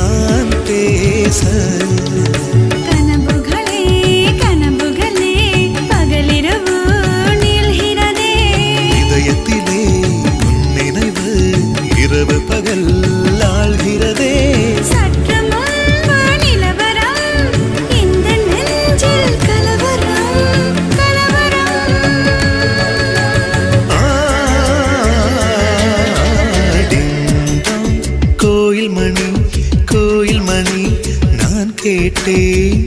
நான் பேச கனவுகளே கனவுகளே பகலிரவு நீள்கிறதே இதயத்திலே உன் நினைவு இரவு பகல் ஆள்கிறதே சற்று முன்பு நிலவரம் இந்த நெஞ்சில் கலவரம் கலவரம் கோயில் மணி நான் கேட்டேன்